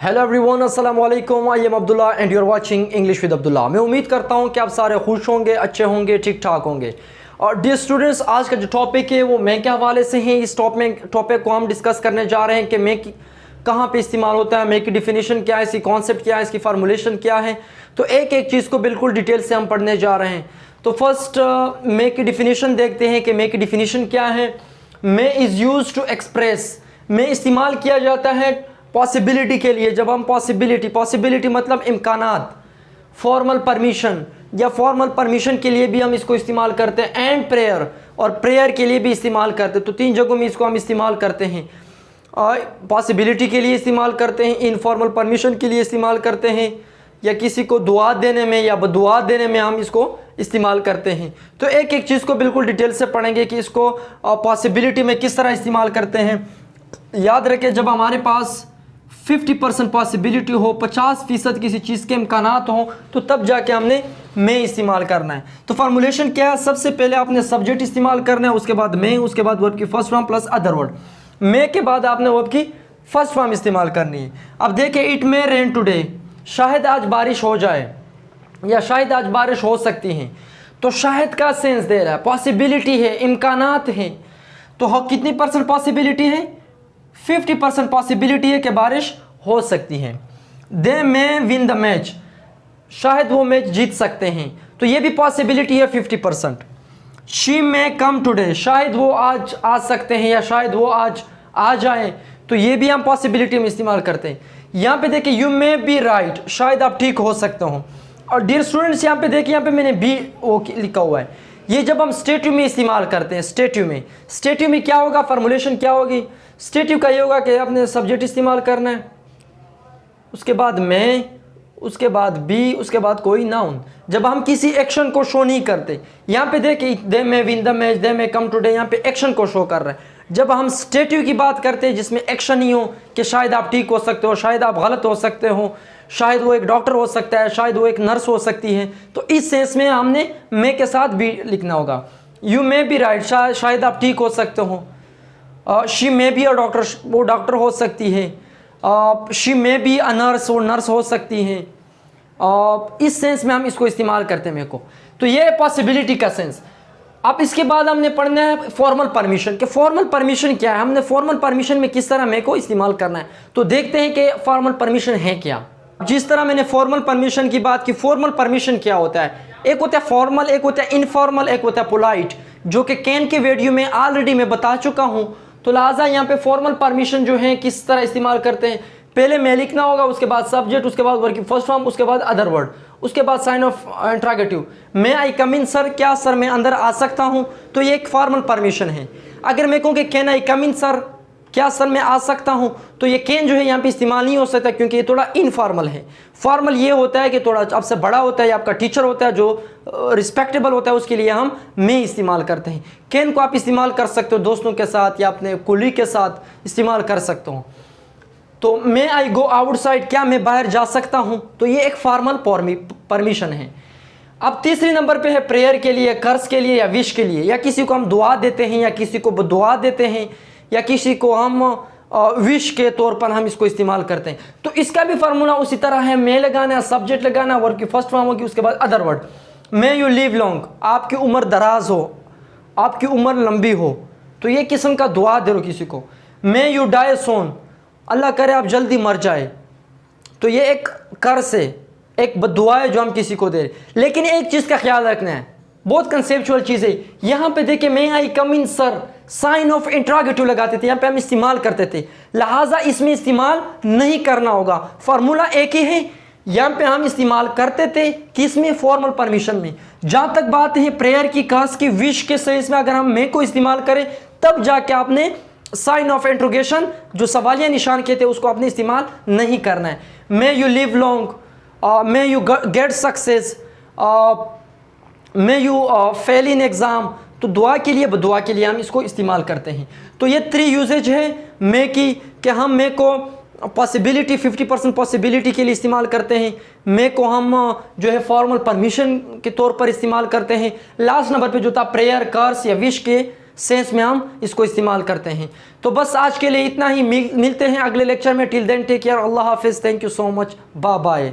Hello everyone, अस्सलाम वालेकुम। I am Abdullah and you are watching English with Abdullah. मैं उम्मीद करता हूं कि आप सारे खुश होंगे, अच्छे होंगे, ठीक ठाक होंगे। और डियर स्टूडेंट्स, आज का जो टॉपिक है वो मैं के हवाले से है। इस टॉपिक को हम डिस्कस करने जा रहे हैं कि मैं कहाँ पे इस्तेमाल होता है, मैं की डिफिनीशन क्या है, इसकी कॉन्सेप्ट क्या है, इसकी फार्मूलेशन क्या है। तो एक एक चीज़ को बिल्कुल डिटेल से हम पढ़ने जा रहे हैं। तो फर्स्ट मे की डिफिनीशन देखते हैं कि मे की डिफिनीशन क्या है। मे इज़ यूज टू एक्सप्रेस, मे इस्तेमाल किया जाता है पॉसिबिलिटी के लिए। जब हम पॉसिबिलिटी मतलब इम्कानात, फॉर्मल परमिशन या फॉर्मल परमिशन के लिए भी हम इसको इस्तेमाल करते हैं, एंड प्रेयर, और प्रेयर के लिए भी इस्तेमाल करते हैं। तो तीन जगहों में इसको हम इस्तेमाल करते हैं। पॉसिबिलिटी के लिए इस्तेमाल करते हैं, इनफॉर्मल परमिशन के लिए इस्तेमाल करते हैं, या किसी को दुआ देने में या बदुआ देने में हम इसको इस्तेमाल करते हैं। तो एक एक चीज़ को बिल्कुल डिटेल से पढ़ेंगे कि इसको पॉसिबिलिटी में किस तरह इस्तेमाल करते हैं। याद रखें, जब हमारे पास 50% पॉसिबिलिटी हो, 50% किसी चीज़ के इम्कानात हो, तो तब जाके हमने मे इस्तेमाल करना है। तो फार्मूलेशन क्या है? सबसे पहले आपने सब्जेक्ट इस्तेमाल करना है, उसके बाद मे, उसके बाद वर्ब की first form plus other word. May के बाद आपने वर्ब की फर्स्ट फॉर्म इस्तेमाल करनी है। अब देखिए, इट मे रेन टुडे, शायद आज बारिश हो जाए या शायद आज बारिश हो सकती है। तो शायद का सेंस दे रहा है, पॉसिबिलिटी है, इम्कानात हैं। तो कितनी परसेंट पॉसिबिलिटी है? 50% पॉसिबिलिटी है कि बारिश हो सकती है। दे मे विन द मैच, शायद वो मैच जीत सकते हैं। तो ये भी पॉसिबिलिटी है 50%। शी मे कम टुडे, शायद वो आज आ सकते हैं या शायद वो आज आ जाए। तो ये भी हम पॉसिबिलिटी में इस्तेमाल करते हैं। यहाँ पे देखिए, यू मे बी राइट, शायद आप ठीक हो सकते हो। और डियर स्टूडेंट्स, यहाँ पे देखिए, यहाँ पे मैंने बी ओ लिखा हुआ है। ये जब हम स्टेटिव में इस्तेमाल करते हैं, स्टेटिव में क्या होगा, फार्मूलेशन क्या होगी? स्टेटिव का ये होगा कि आपने सब्जेक्ट इस्तेमाल करना है, उसके बाद मैं, उसके बाद बी, उसके बाद कोई नाउन। जब हम किसी एक्शन को शो नहीं करते, यहाँ पे देखिए, they may win the match, they may come today, यहाँ पे एक्शन को शो कर रहा है। जब हम स्टेटिव की बात करते हैं जिसमें एक्शन नहीं हो, कि शायद आप ठीक हो सकते हो, शायद आप गलत हो सकते हो, शायद वो एक डॉक्टर हो सकता है, शायद वो एक नर्स हो सकती है, तो इस सेंस में हमने मे के साथ भी लिखना होगा। यू मे बी राइट, शायद आप ठीक हो सकते हो। She may be a doctor, वो डॉक्टर हो सकती है। She may be a nurse, वो नर्स हो सकती है। इस सेंस में हम इसको इस्तेमाल करते हैं मे को। तो ये है पॉसिबिलिटी का सेंस। अब इसके बाद हमने पढ़ना है फॉर्मल परमिशन, कि फॉर्मल परमिशन क्या है, हमने फॉर्मल परमिशन में किस तरह मे को इस्तेमाल करना है। तो देखते हैं कि फॉर्मल परमिशन है क्या। जिस तरह मैंने फॉर्मल परमिशन की बात की, फॉर्मल परमिशन क्या होता है? एक होता है फॉर्मल, एक होता है इनफॉर्मल, एक होता है पोलाइट, जो कि कैन के वीडियो में ऑलरेडी मैं बता चुका हूं। तो लिहाजा यहाँ पे फॉर्मल परमिशन जो है किस तरह इस्तेमाल करते हैं, पहले मैं लिखना होगा, उसके बाद सब्जेक्ट, उसके बाद वर्ब की फर्स्ट फॉर्म, उसके बाद अदर वर्ड, उसके बाद साइन ऑफ इंट्रोगेटिव। मैं आई कम इन सर, क्या सर मैं अंदर आ सकता हूँ? तो ये एक फॉर्मल परमिशन है। अगर मैं कहूँ कि can I come in sir, क्या सर मैं आ सकता हूँ, तो ये कैन जो है यहाँ पे इस्तेमाल नहीं हो सकता, क्योंकि ये थोड़ा इनफॉर्मल है। फॉर्मल ये होता है कि थोड़ा आपसे बड़ा होता है या आपका टीचर होता है जो रिस्पेक्टेबल होता है, उसके लिए हम मे इस्तेमाल करते हैं। कैन को आप इस्तेमाल कर सकते हो दोस्तों के साथ या अपने कोलीग के साथ इस्तेमाल कर सकते हो। तो मे आई गो आउटसाइड, क्या मैं बाहर जा सकता हूँ, तो ये एक फॉर्मल परमिशन है। अब तीसरे नंबर पे है प्रेयर के लिए, कर्ज के लिए या विश के लिए, या किसी को हम दुआ देते हैं या किसी को दुआ देते हैं या किसी को हम विश के तौर पर हम इसको इस्तेमाल करते हैं। तो इसका भी फार्मूला उसी तरह है, मे लगाना, सब्जेक्ट लगाना, वर्ब की फर्स्ट फॉर्म होगी, उसके बाद other word. May you live long, आपकी उम्र दराज हो, आपकी उम्र लंबी हो, तो ये किस्म का दुआ दे रहे हो किसी को। मे यू डाई सोन, अल्लाह करे आप जल्दी मर जाए, तो ये एक कर्ज है, एक बद्दुआ है जो हम किसी को दे रहे। लेकिन एक चीज़ का ख्याल रखना है, बहुत कंसेप्चुअल चीज़ है। यहाँ पे देखिए, मे आई कम इन सर, साइन ऑफ इंट्रोगेटिव लगाते थे, यहाँ पे हम इस्तेमाल करते थे, लिहाजा इसमें इस्तेमाल नहीं करना होगा। फार्मूला एक ही है, यहाँ पे हम इस्तेमाल करते थे किसमें? फॉर्मल परमिशन में। जहाँ तक बात है प्रेयर की, कर्ज की, विश के सेंस में अगर हम मे को इस्तेमाल करें, तब जाके आपने साइन ऑफ इंट्रोगेशन, जो सवालिया निशान के थे, उसको आपने इस्तेमाल नहीं करना है। May you live long, may you get success, may you fail in exam, तो दुआ के लिए, बदुआ के लिए हम इसको इस्तेमाल करते हैं। तो ये 3 यूजेज है मे की, कि हम मे को पॉसिबिलिटी 50% पॉसिबिलिटी के लिए इस्तेमाल करते हैं, मे को हम जो है फॉर्मल परमिशन के तौर पर इस्तेमाल करते हैं। लास्ट नंबर पे जो था प्रेयर, कर्स या विश के सेंस में हम इसको इस्तेमाल करते हैं। तो बस आज के लिए इतना ही, मिलते हैं अगले लेक्चर में। टिल देन टेक केयर, अल्लाह हाफिज़, thank you so much, bye bye.